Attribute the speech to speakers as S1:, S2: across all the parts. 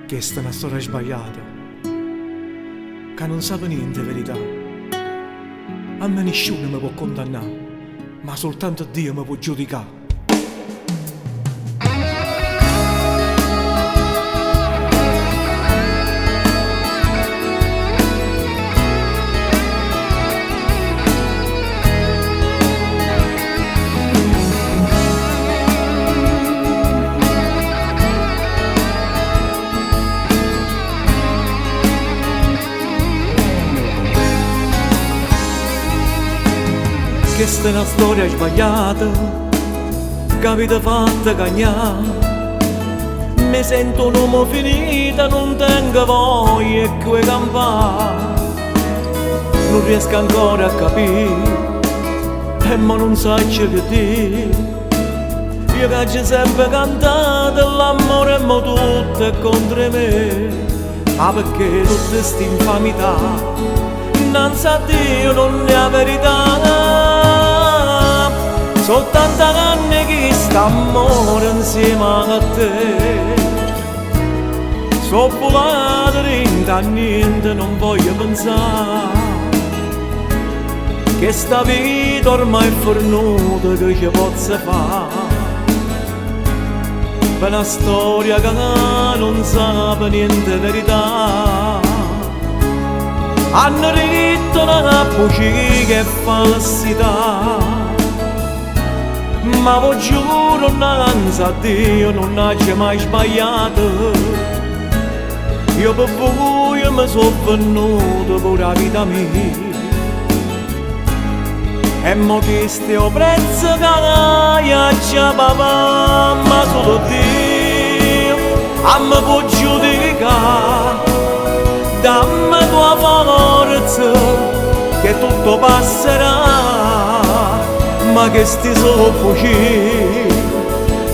S1: Questa è una storia sbagliata, che non sa niente verità. A me nessuno mi può condannare, ma soltanto Dio mi può giudicare. Questa è una storia sbagliata, che avete fatto cagnare. Mi sento un uomo finito, non tengo voglia e qui campare. Non riesco ancora a capire, ma non so che dire. Io che c'è sempre cantato, l'amore è tutto è contro me. Ma perché tutta questa infamità, innanzi a Dio non è la verità. Sono tanti anni che sta amore insieme a te. Sono volato dentro a niente, non voglio pensare che sta vita ormai è fornuta, che ci posso fare. Per una storia che non sa niente verità. Hanno ritto una bugia che è falsità. Ma vi giuro, innanzi a Dio non c'è mai sbagliato. Io per voi mi sono venuto per la vita mia. E mo questo è il prezzo che c'è papà, ma solo Dio a me può giudicare. Dammi tua forza che tutto passerà. Ma che sti sono bugie,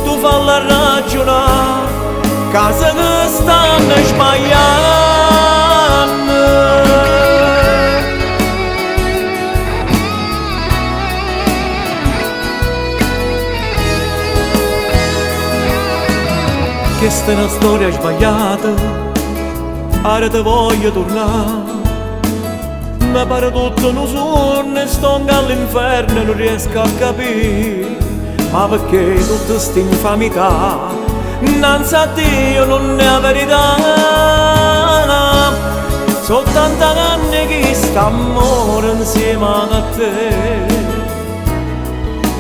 S1: tu falla ragionare, casa che stanno sbagliando. Questa è una storia sbagliata, ora te voglio tornare. Mi pare tutto un sonno e sto all'inferno e non riesco a capire. Ma perché tutta questa infamità, innanzi a Dio non è la verità. Sono tanti anni che sta amore insieme a te.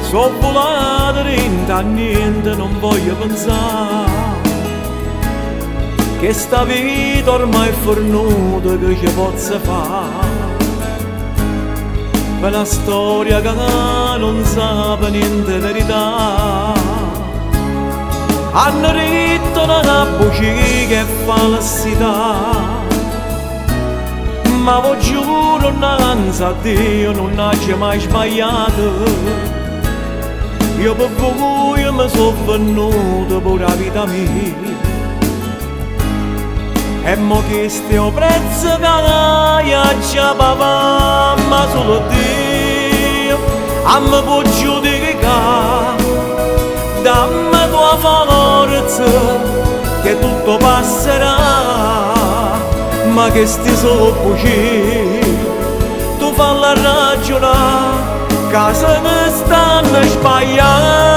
S1: Sono volato dentro a niente, non voglio pensare che sta vita ormai è fornuta, che ci posso fare. Per una storia che non sa niente verità. Hanno ritto una bugia che è falsità. Ma vi giuro, innanzi a Dio non c'è mai sbagliato. Io per voi mi sono venuto per la vita mia. E mo questo è il prezzo che c'è papà, ma solo Dio a me può giudicare. Dammi tua forza che tutto passerà. Ma che sti sono bugie, tu falla ragionare, casa che stanno sbagliando.